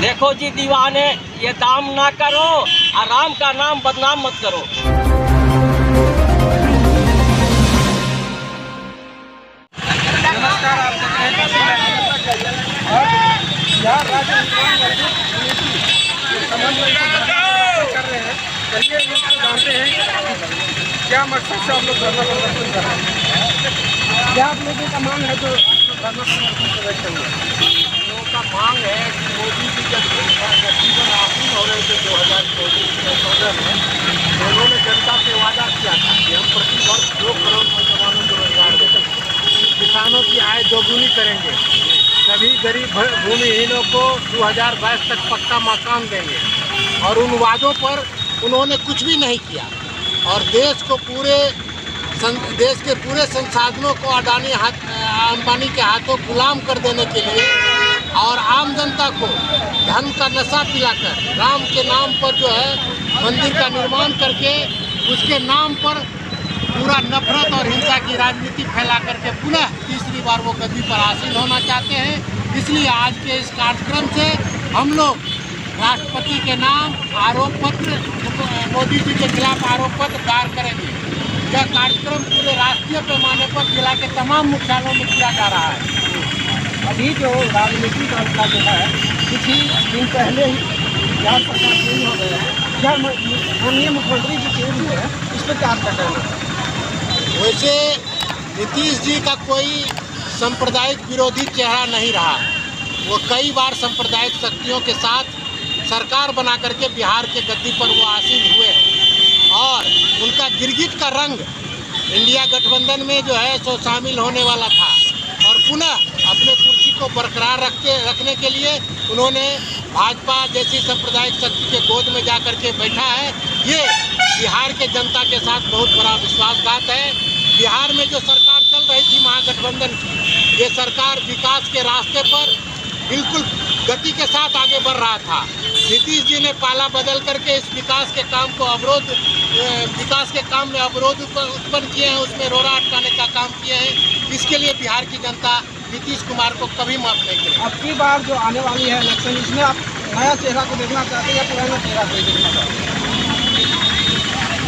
देखो जी दीवाने, ये दाम ना करो, आराम का नाम बदनाम मत करो। नमस्कार, आप देख रहे हैं बिहार राज्य समन्वय कर रहे हैं। चलिए लोग जानते हैं क्या मकसद से आप लोग धरना प्रदर्शन कर रहे हैं। क्या आप लोगों का मांग है जो धरना प्रदर्शन हम लोगों का मांग है कि मोदी जी जब गठबंधन आसीन हो रहे थे 2014 में, तो उन्होंने जनता से वादा किया था कि हम प्रति वर्ष 2 करोड़ नौजवानों को रोजगार देंगे, किसानों की आय दोगुनी करेंगे, सभी गरीब भूमिहीनों को 2022 तक पक्का मकान देंगे। और उन वादों पर उन्होंने कुछ भी नहीं किया और देश के पूरे संसाधनों को अंबानी के हाथों गुलाम कर देने के लिए और आम जनता को धन का नशा पिलाकर राम के नाम पर जो है मंदिर का निर्माण करके उसके नाम पर पूरा नफरत और हिंसा की राजनीति फैला करके पुनः तीसरी बार वो गद्दी पर आसीन होना चाहते हैं। इसलिए आज के इस कार्यक्रम से हम लोग राष्ट्रपति के नाम आरोप पत्र, मोदी जी के खिलाफ आरोप पत्र दायर करेंगे। यह कार्यक्रम पूरे राष्ट्रीय पैमाने पर जिला के तमाम मुख्यालयों में किया जा रहा है। अभी जो राजनीतिक मामला जो है कुछ ही दिन पहले ही बिहार सरकार चेंज हो गया है, क्या माननीय मुख्यमंत्री जी चेंज हुए हैं, इस पर क्या आपका कहना है? वैसे नीतीश जी का कोई सांप्रदायिक विरोधी चेहरा नहीं रहा। वो कई बार सांप्रदायिक शक्तियों के साथ सरकार बना करके बिहार के गद्दी पर वो आसीन हुए हैं और उनका गिरगिट का रंग इंडिया गठबंधन में जो है सो शामिल होने वाला था और पुनः अपने कुर्सी को बरकरार रखने के लिए उन्होंने भाजपा जैसी सांप्रदायिक शक्ति के गोद में जा कर के बैठा है। ये बिहार के जनता के साथ बहुत बड़ा विश्वासघात है। बिहार में जो सरकार चल रही थी महागठबंधन की, ये सरकार विकास के रास्ते पर बिल्कुल गति के साथ आगे बढ़ रहा था। नीतीश जी ने पाला बदल करके इस विकास के काम में अवरोध उत्पन्न किए हैं, उसमें रोड़ा अटकाने का काम किए हैं। इसके लिए बिहार की जनता नीतीश कुमार को कभी माफ नहीं करेगी। अब की बार जो आने वाली है इलेक्शन, इसमें आप नया चेहरा को देखना चाहते हैं या पुराना चेहरा को देखना चाहते हैं?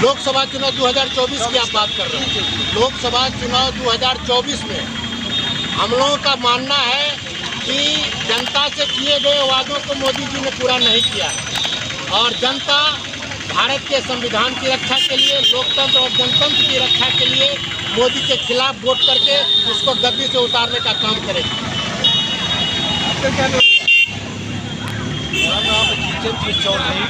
लोकसभा चुनाव 2024 की आप बात कर रहे हैं। लोकसभा चुनाव 2024 में हम लोगों का मानना है कि जनता से किए गए वादों को मोदी जी ने पूरा नहीं किया है और जनता भारत के संविधान की रक्षा के लिए, लोकतंत्र और जनतंत्र की रक्षा के लिए मोदी के खिलाफ वोट करके उसको गद्दी से उतारने का काम करेगी। मेरा नाम जितेंद्र चौधरी,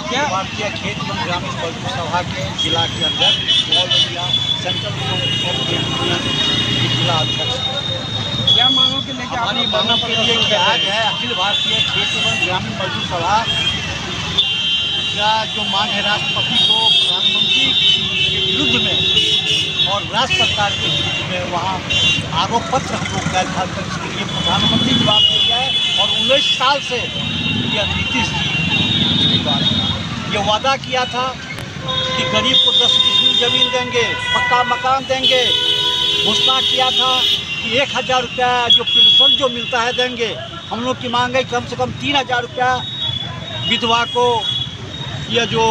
क्या भारतीय खेत एवं ग्रामीण मजदूर सभा के जिला के अंदर ऑल इंडिया सेंट्रल जिला अध्यक्ष। क्या मांगों के लेकर हमारी मांगों के लिए आज है अखिल भारतीय खेत एवं ग्रामीण मजदूर सभा का जो मांग है राष्ट्रपति को प्रधानमंत्री के विरुद्ध में और राज्य सरकार के विरुद्ध में वहाँ आरोप पत्र हम लोग दायर कर इसके लिए प्रधानमंत्री जवाब दे गया है। और 19 साल से यह नीतीश जी पिछली बार ये वादा किया था कि गरीब को 10 डिसमिल जमीन देंगे, पक्का मकान देंगे, घोषणा किया था कि 1000 रुपया जो पेंशन जो मिलता है देंगे। हम लोग की मांग है कम से कम 3000 रुपया विधवा को, यह जो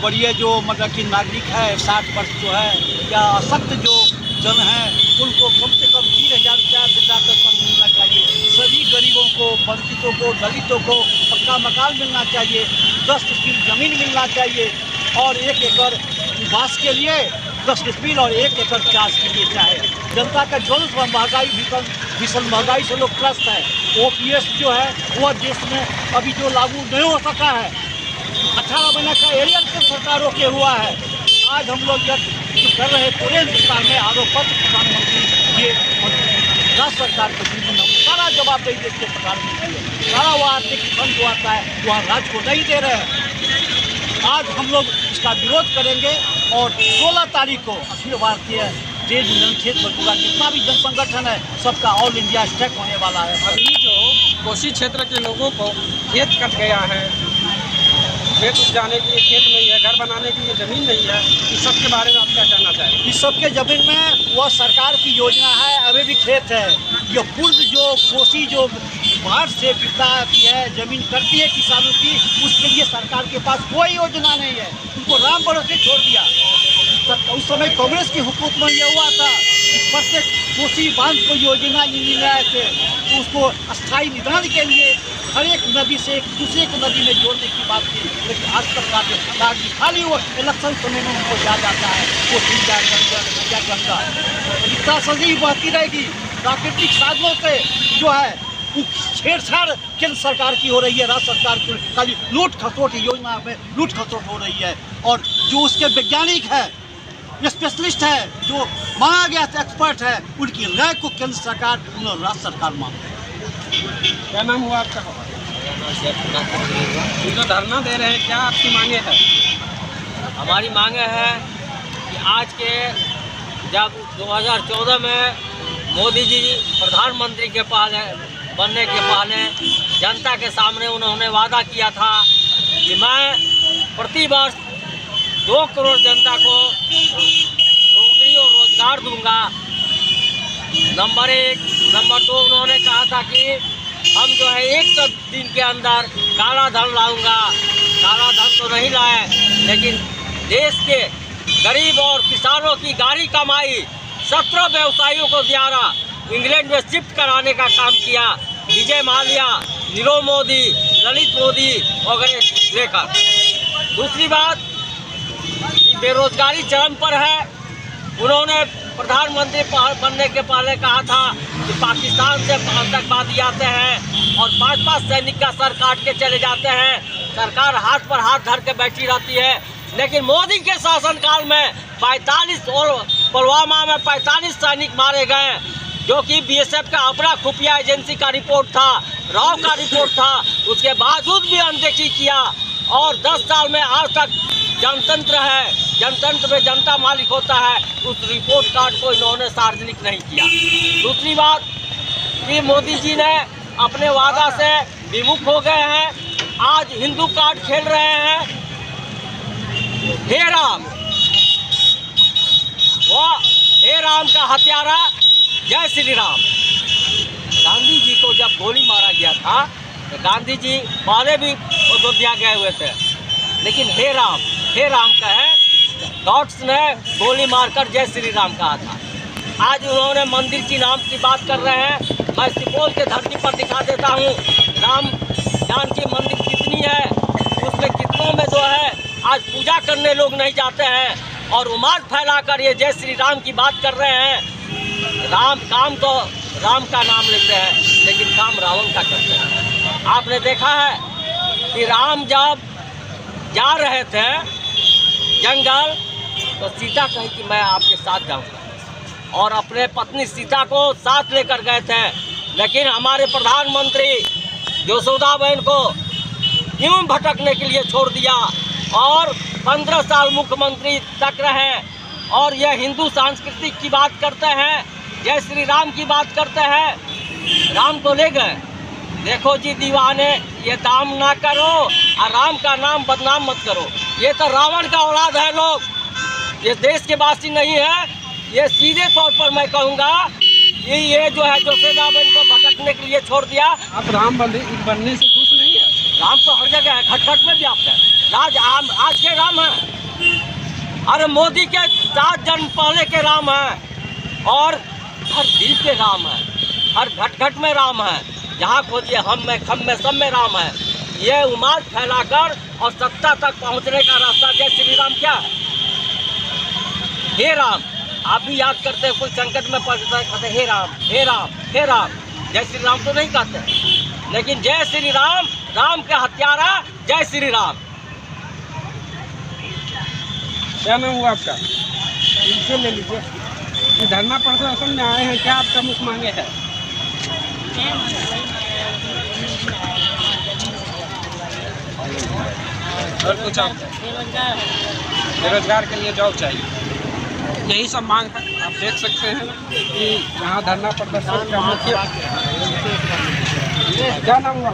बड़िए जो मतलब कि नागरिक है 60 वर्ष जो है या अशक्त जो जन है उनको कम से कम 3000 रुपया वृद्धा पेंशन मिलना चाहिए। सभी गरीबों को, वंचितों को, दलितों को पक्का मकान मिलना चाहिए, 10 डिसमिल जमीन मिलना चाहिए और 1 एकड़ बांस के लिए 10 डिसमिल और 1 एकड़ चाष के लिए चाहे। जनता का जो महंगाई भीषण महंगाई से लोग त्रस्त है। OPS जो है वह देश में अभी जो लागू नहीं हो सका है। 18 महीना का एरियर को सरकारों के हुआ है। आज हम लोग जो कर रहे पूरे हिंदुस्तान में आरोप पत्र प्रधानमंत्री ये राज्य सरकार को सारा जवाबदेही देते प्रधानमंत्री सारा वो आर्थिक फंड जो आता है वह राज्य को नहीं दे रहे हैं। आज हम लोग इसका विरोध करेंगे और 16 तारीख को अखिल भारतीय ट्रेड यूनियन खेत मजदूर का जितना भी जन संगठन है सबका ऑल इंडिया स्ट्राइक होने वाला है। अभी जो कोसी क्षेत्र के लोगों को खेत कट गया है, खेत उपजाने के लिए खेत नहीं है, घर बनाने के लिए ज़मीन नहीं है, इस सब के बारे में आप क्या कहना चाहेंगे? इस सब के ज़मीन में वह सरकार की योजना है, अभी भी खेत है। ये पूर्व जो कोसी जो बाढ़ से विपदा आती है, जमीन करती है किसानों की, उसके लिए सरकार के पास कोई योजना नहीं है। उनको राम भरोसे छोड़ दिया। उस समय कांग्रेस की हुकूमत में यह हुआ था कि प्रत्येक कोसी बांध को योजना नहीं लाए थे, तो उसको अस्थायी निदान के लिए हर एक नदी से एक दूसरे को नदी में जोड़ने की बात की। लेकिन आज तक बात खाली वो इलेक्शन समय में उनको याद आता है वो गंगा इतना सजी बहती रहेगी। प्राकृतिक साधनों से जो है छेड़छाड़ केंद्र सरकार की हो रही है, राज्य सरकार की खाली लूट खसोट योजना में लूट खसोट हो रही है। और जो उसके वैज्ञानिक है, स्पेशलिस्ट है, जो माना गया था एक्सपर्ट है, उनकी राय को केंद्र सरकार और राज्य सरकार मानते हैं। क्या नाम हुआ आपका? जो धरना दे रहे हैं, क्या आपकी मांगे हैं? हमारी मांगे है कि आज के जब 2014 में मोदी जी प्रधानमंत्री के बनने के पहले जनता के सामने उन्होंने वादा किया था कि मैं प्रति वर्ष 2 करोड़ जनता को नौकरी और रोजगार दूंगा। नंबर 1। नंबर 2, उन्होंने कहा था कि हम जो है 100 दिन के अंदर काला धन लाऊंगा। काला धन तो नहीं लाए, लेकिन देश के गरीब और किसानों की गाढ़ी कमाई 17 व्यवसायियों को द्वारा इंग्लैंड में शिफ्ट कराने का काम किया। विजय माल्या, नीरव मोदी, ललित मोदी वगैरह लेकर। दूसरी बात, बेरोजगारी चरम पर है। उन्होंने प्रधानमंत्री बनने के पहले कहा था कि पाकिस्तान से आतंकवादी आते हैं और 5-5 सैनिक का सर काट के चले जाते हैं। सरकार हाथ पर हाथ धर के बैठी रहती है। लेकिन मोदी के शासनकाल में 45 और पुलवामा में 45 सैनिक मारे गए, जो कि बीएसएफ का अपना खुफिया एजेंसी का रिपोर्ट था, राव का रिपोर्ट था। उसके बावजूद भी अनदेखी किया और 10 साल में आज तक जनतंत्र है, जनतंत्र में जनता मालिक होता है, उस रिपोर्ट कार्ड को इन्होंने सार्वजनिक नहीं किया। दूसरी बात कि मोदी जी ने अपने वादा से विमुख हो गए हैं। आज हिंदू कार्ड खेल रहे हैं। हे राम, वो हे राम का हत्यारा जय श्री राम। गांधी जी को जब गोली मारा गया था तो गांधी जी पहले भी अयोध्या गए हुए थे, लेकिन हे राम कहे गॉड्स ने गोली मारकर जय श्री राम कहा था। आज उन्होंने मंदिर की नाम की बात कर रहे हैं। मैं सुपौल के धरती पर दिखा देता हूँ राम जानकी मंदिर कितनी है, उसमें कितनों में जो है आज पूजा करने लोग नहीं जाते हैं और उमाद फैलाकर ये जय श्री राम की बात कर रहे हैं। काम तो राम का नाम लेते हैं, लेकिन काम रावण का करते हैं। आपने देखा है कि राम जब जा रहे थे जंगल तो सीता कही कि मैं आपके साथ जाऊंगा और अपने पत्नी सीता को साथ लेकर गए थे। लेकिन हमारे प्रधानमंत्री यशोदाबेन को क्यों भटकने के लिए छोड़ दिया और 15 साल मुख्यमंत्री तक रहे और यह हिंदू संस्कृति की बात करते हैं, जय श्री राम की बात करते हैं। राम को ले गए। देखो जी दीवाने, ये दाम ना करो और राम का नाम बदनाम मत करो। ये तो रावण का औलाद है लोग, ये देश के वासी नहीं है। ये सीधे तौर पर मैं कहूँगा कि ये जो है यशोदाबेन को भटकने के लिए छोड़ दिया। आप राम बनने से खुश नहीं है? राम तो हर जगह है, खट-खट में व्याप्त है। आज के राम है, अरे मोदी के 7 जन्म पहले के राम है और हर दिल के राम है, हर घट-घट में राम है। जहाँ खोजिए हम में, खम में, सब में राम है। ये उम्मीद फैलाकर और सत्ता तक पहुँचने का रास्ता जय श्री राम क्या है? हे राम, आप भी याद करते हैं, कोई संकट में पड़ता है कहते हे राम, हे राम, हे राम। जय श्री राम तो नहीं कहते, लेकिन जय श्री राम, राम के हत्यारा जय श्री राम। क्या नाम हुआ आपका? इनसे ले लीजिए। ये धरना प्रदर्शन में आए हैं, क्या आपका मुख्य मांगे है? और कुछ आप बेरोजगार के लिए जॉब चाहिए, यही सब मांग है। आप देख सकते हैं कि यहाँ धरना प्रदर्शन का मुख्य। क्या नाम हुआ?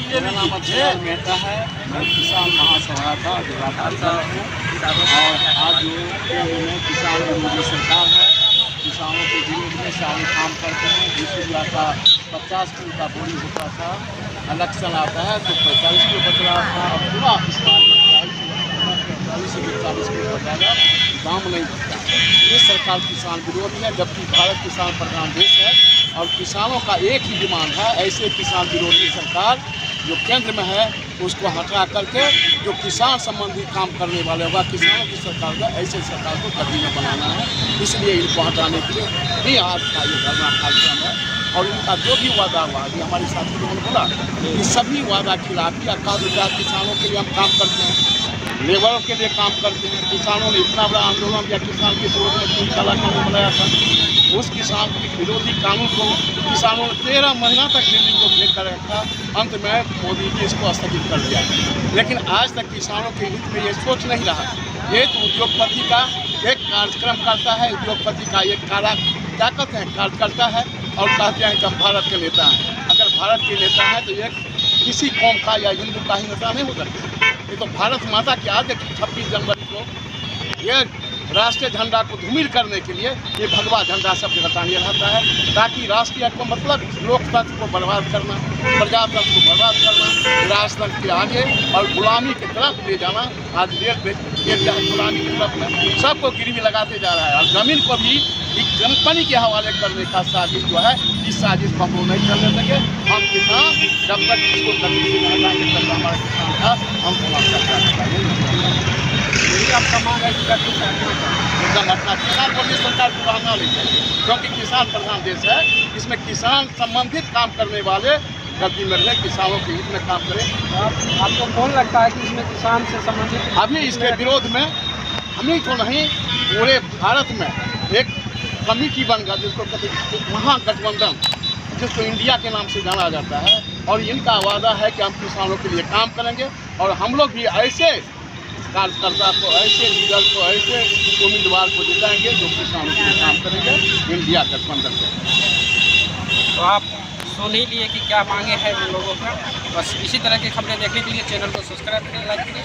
मेरा नाम अक्षय मेहता है। मैं किसान महासभा का जिलाध्यक्ष हूँ और आज जो किसान मोदी सरकार है, किसानों के विरोध में सारे काम करते हैं। 20 लाख का 50 किलो का बोरी होता था, इलेक्शन आता है तो 45 किलो बच रहा था। अब पूरा इस बार 40 से 40 किलो बचाएगा, दाम नहीं बचता। ये सरकार किसान विरोधी है, जबकि भारत किसान प्रधान देश है और किसानों का एक ही डिमांड है। ऐसे किसान विरोधी सरकार जो केंद्र में है उसको हटा करके जो किसान संबंधी काम करने वाले होगा, किसानों की सरकार का, ऐसे सरकार को गद्दी में बनाना है। इसलिए इनको हटाने के लिए भी आज का ये धरना कार्यक्रम है। और इनका जो भी वादा हुआ, अभी हमारे साथी लोगों ने बोला कि सभी वादा खिलाफी अकाल किसानों के लिए हम काम करते हैं, लेबरों के लिए काम करते हैं। किसानों ने इतना बड़ा आंदोलन किया, किसान के विरोध में 3 साल कानून बनाया था। उस किसान विरोधी कानून को किसानों ने 13 महीना तक दिल्ली को भेज कर रखा। अंत में मोदी जी इसको स्थगित कर दिया, लेकिन आज तक किसानों के हित में ये सोच नहीं रहा। एक उद्योगपति का एक कार्यक्रम करता है, उद्योगपति का एक क्या कहते हैं कार्यकर्ता है और कहते हैं कि हम भारत के नेता हैं। अगर भारत के नेता हैं तो ये किसी कौम का या हिंदू का ही नेता नहीं हो सकता। ये तो भारत माता की आज 26 जनवरी को ये राष्ट्रीय झंडा को धूमिल करने के लिए ये भगवा झंडा सब जगह टांगे रहता है, ताकि राष्ट्रीय को मतलब लोकतंत्र को बर्बाद करना, प्रजातंत्र को बर्बाद करना, राजतंत्र के आगे और गुलामी की तरफ ले जाना। आज गुलामी की तरफ में सबको गिरवी लगाते जा रहा है और जमीन को भी एक कंपनी के हवाले करने का साजिश जो है, इस साजिश को हम लोग नहीं करने देंगे। हम किसान जब तक इसको जमीन से हटाएंगे तब हमारे किसान का हम समाप्त यही आपका मांग है कि एकदम अपना किसान को भी सरकार को बढ़ाना नहीं चाहिए, क्योंकि किसान प्रधान देश है। इसमें किसान संबंधित काम करने वाले गद्दी में रहे, किसानों के हित में काम करें। आपको कौन लगता है कि इसमें किसान से संबंधित अभी इसके विरोध में हम ही तो नहीं, पूरे भारत में एक कमेटी बन गया जिसको कहते महागठबंधन, जिसको इंडिया के नाम से जाना जाता है। और इनका वादा है कि हम किसानों के लिए काम करेंगे और हम लोग भी ऐसे कार्यकर्ता को, ऐसे लीडर को, ऐसे उम्मीदवार को जिताएंगे जो किसानों के लिए काम करेंगे इंडिया गठबंधन से। तो आप सुन ही लिए कि क्या मांगे हैं उन लोगों का। बस इसी तरह की खबरें देखने के लिए चैनल को सब्सक्राइब करें, लाइक करें।